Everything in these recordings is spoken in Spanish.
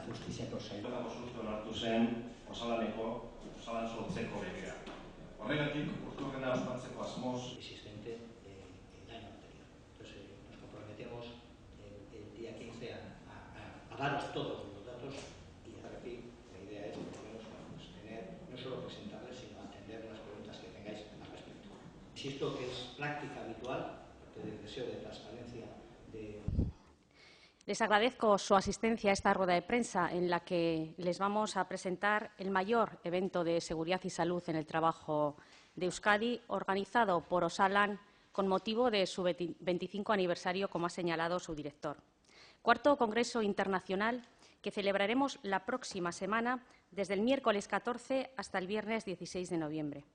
Justiziako sailburu. Eta postu onartu zen osalan sortzeko legea. Horregatik, urteurrena ospatzeko asmoz Existente el año anterior. Entonces nos comprometemos el día 15 a daros todos los datos y a repetir. La idea es por lo menos pues, tener, no solo presentarles, sino atender las preguntas que tengáis al respecto. Insisto que es práctica habitual, parte del deseo de transparencia de... Les agradezco su asistencia a esta rueda de prensa en la que les vamos a presentar el mayor evento de seguridad y salud en el trabajo de Euskadi, organizado por Osalan con motivo de su 25 aniversario, como ha señalado su director. Cuarto Congreso Internacional que celebraremos la próxima semana, desde el miércoles 14 hasta el viernes 16 de noviembre.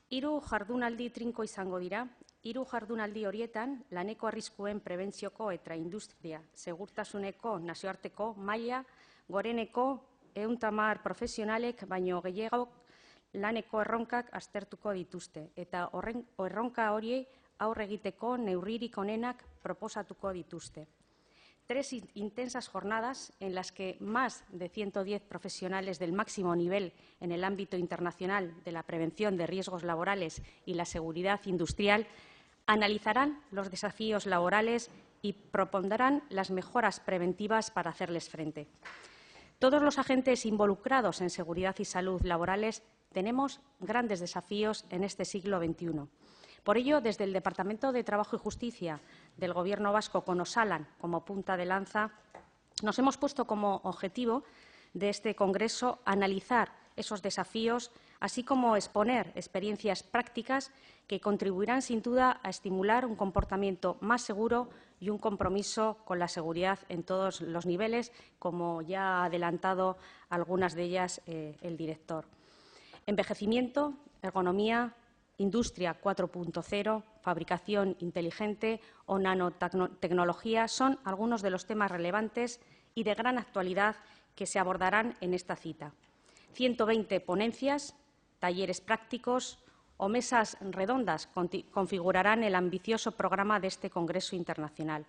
3 jardunaldi trinko izango dira. 3 jardunaldi horietan, laneko arriskuen prebentzioko eta industria segurtasuneko nazioarteko maila goreneko 110 profesionalek baino gehiagok laneko erronkak aztertuko dituzte eta erronka horiei aurre egiteko neurririk onenak proposatuko dituzte. 3 intensas jornadas en las que más de 110 profesionales del máximo nivel en el ámbito internacional de la prevención de riesgos laborales y la seguridad industrial analizarán los desafíos laborales y propondrán las mejoras preventivas para hacerles frente. Todos los agentes involucrados en seguridad y salud laborales tenemos grandes desafíos en este siglo XXI. Por ello, desde el Departamento de Trabajo y Justicia del Gobierno vasco, con Osalan como punta de lanza, nos hemos puesto como objetivo de este Congreso analizar esos desafíos, así como exponer experiencias prácticas que contribuirán sin duda a estimular un comportamiento más seguro y un compromiso con la seguridad en todos los niveles, como ya ha adelantado algunas de ellas el director. Envejecimiento, ergonomía, Industria 4.0, fabricación inteligente o nanotecnología son algunos de los temas relevantes y de gran actualidad que se abordarán en esta cita. 120 ponencias, talleres prácticos o mesas redondas configurarán el ambicioso programa de este Congreso Internacional.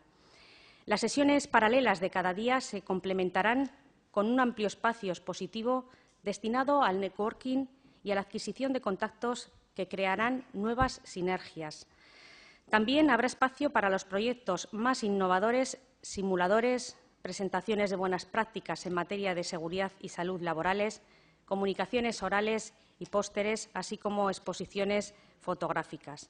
Las sesiones paralelas de cada día se complementarán con un amplio espacio expositivo destinado al networking y a la adquisición de contactos que crearán nuevas sinergias. También habrá espacio para los proyectos más innovadores, simuladores, presentaciones de buenas prácticas en materia de seguridad y salud laborales, comunicaciones orales y pósteres, así como exposiciones fotográficas.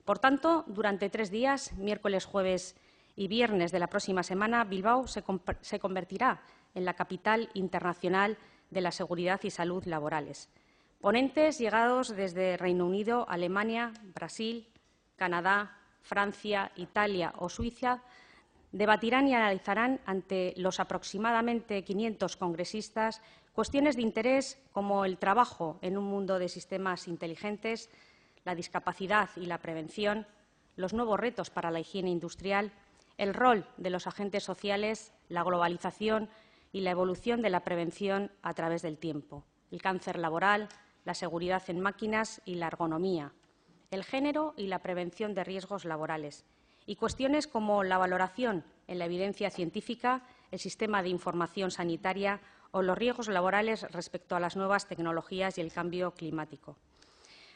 Por tanto, durante 3 días, miércoles, jueves y viernes de la próxima semana, Bilbao se convertirá en la capital internacional de la seguridad y salud laborales. Ponentes llegados desde Reino Unido, Alemania, Brasil, Canadá, Francia, Italia o Suiza debatirán y analizarán ante los aproximadamente 500 congresistas cuestiones de interés como el trabajo en un mundo de sistemas inteligentes, la discapacidad y la prevención, los nuevos retos para la higiene industrial, el rol de los agentes sociales, la globalización y la evolución de la prevención a través del tiempo, el cáncer laboral, la seguridad en máquinas y la ergonomía, el género y la prevención de riesgos laborales, y cuestiones como la valoración en la evidencia científica, el sistema de información sanitaria o los riesgos laborales respecto a las nuevas tecnologías y el cambio climático.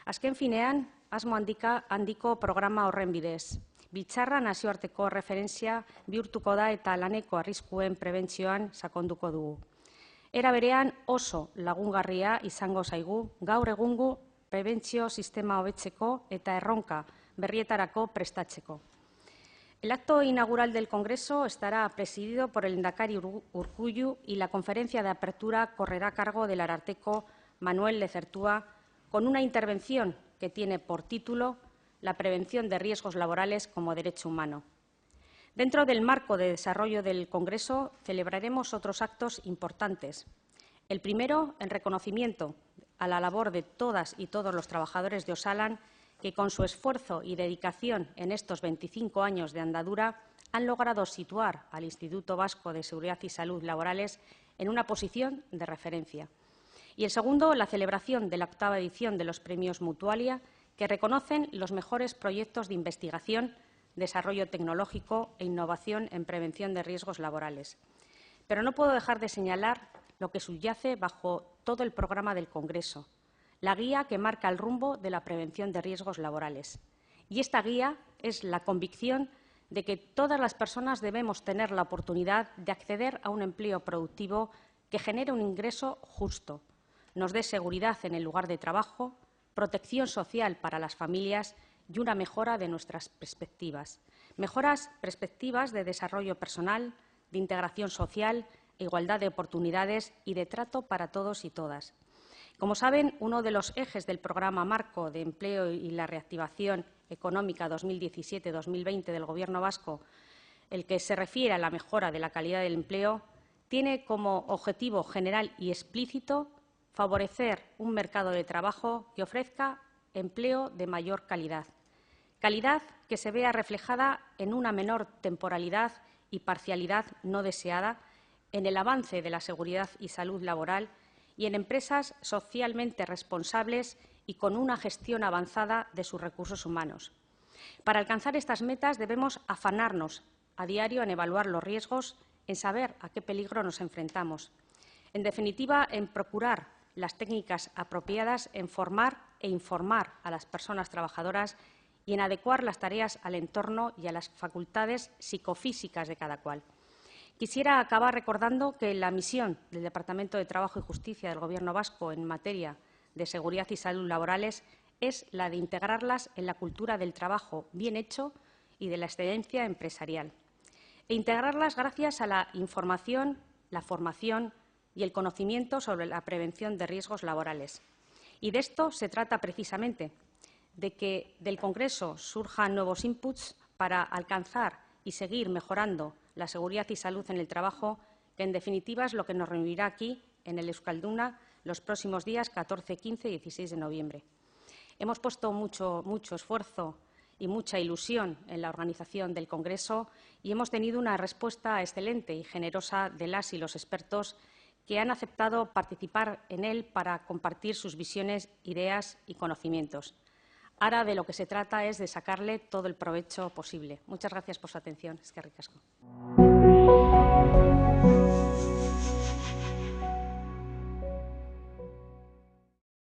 Azken finean, asmo handiko programa horren bidez. Biltzarra nazioarteko referentzia bihurtuko da eta laneko arriskuen prebentzioan sakonduko dugu. Era berean oso lagungarria izango zaigu gaur egungo prebentzio sistema hobetzeko eta erronka berrietarako prestatzeko. El acto inaugural del Congreso estará presidido por el lehendakari Urkullu y la conferencia de apertura correrá a cargo del ararteko Manuel Lezertua, con una intervención que tiene por título La prevención de riesgos laborales como derecho humano. Dentro del marco de desarrollo del Congreso celebraremos otros actos importantes. El primero, en reconocimiento a la labor de todas y todos los trabajadores de Osalan que con su esfuerzo y dedicación en estos 25 años de andadura han logrado situar al Instituto Vasco de Seguridad y Salud Laborales en una posición de referencia. Y el segundo, la celebración de la 8ª edición de los premios Mutualia, que reconocen los mejores proyectos de investigación, desarrollo tecnológico e innovación en prevención de riesgos laborales. Pero no puedo dejar de señalar lo que subyace bajo todo el programa del Congreso, la guía que marca el rumbo de la prevención de riesgos laborales. Y esta guía es la convicción de que todas las personas debemos tener la oportunidad de acceder a un empleo productivo que genere un ingreso justo, nos dé seguridad en el lugar de trabajo, protección social para las familias y una mejora de nuestras perspectivas. Mejoras perspectivas de desarrollo personal, de integración social, igualdad de oportunidades y de trato para todos y todas. Como saben, uno de los ejes del Programa Marco de Empleo y la Reactivación Económica 2017-2020 del Gobierno vasco, el que se refiere a la mejora de la calidad del empleo, tiene como objetivo general y explícito favorecer un mercado de trabajo que ofrezca empleo de mayor calidad. Calidad que se vea reflejada en una menor temporalidad y parcialidad no deseada, en el avance de la seguridad y salud laboral y en empresas socialmente responsables y con una gestión avanzada de sus recursos humanos. Para alcanzar estas metas debemos afanarnos a diario en evaluar los riesgos, en saber a qué peligro nos enfrentamos. En definitiva, en procurar las técnicas apropiadas, en formar e informar a las personas trabajadoras y en adecuar las tareas al entorno y a las facultades psicofísicas de cada cual. Quisiera acabar recordando que la misión del Departamento de Trabajo y Justicia del Gobierno vasco en materia de seguridad y salud laborales es la de integrarlas en la cultura del trabajo bien hecho y de la excelencia empresarial. E integrarlas gracias a la información, la formación y el conocimiento sobre la prevención de riesgos laborales. Y de esto se trata precisamente, de que del Congreso surjan nuevos inputs para alcanzar y seguir mejorando la seguridad y salud en el trabajo, que en definitiva es lo que nos reunirá aquí en el Euskalduna los próximos días 14, 15 y 16 de noviembre. Hemos puesto mucho esfuerzo y mucha ilusión en la organización del Congreso y hemos tenido una respuesta excelente y generosa de las y los expertos que han aceptado participar en él para compartir sus visiones, ideas y conocimientos. Ahora de lo que se trata es de sacarle todo el provecho posible. Muchas gracias por su atención. Eskerrik asko.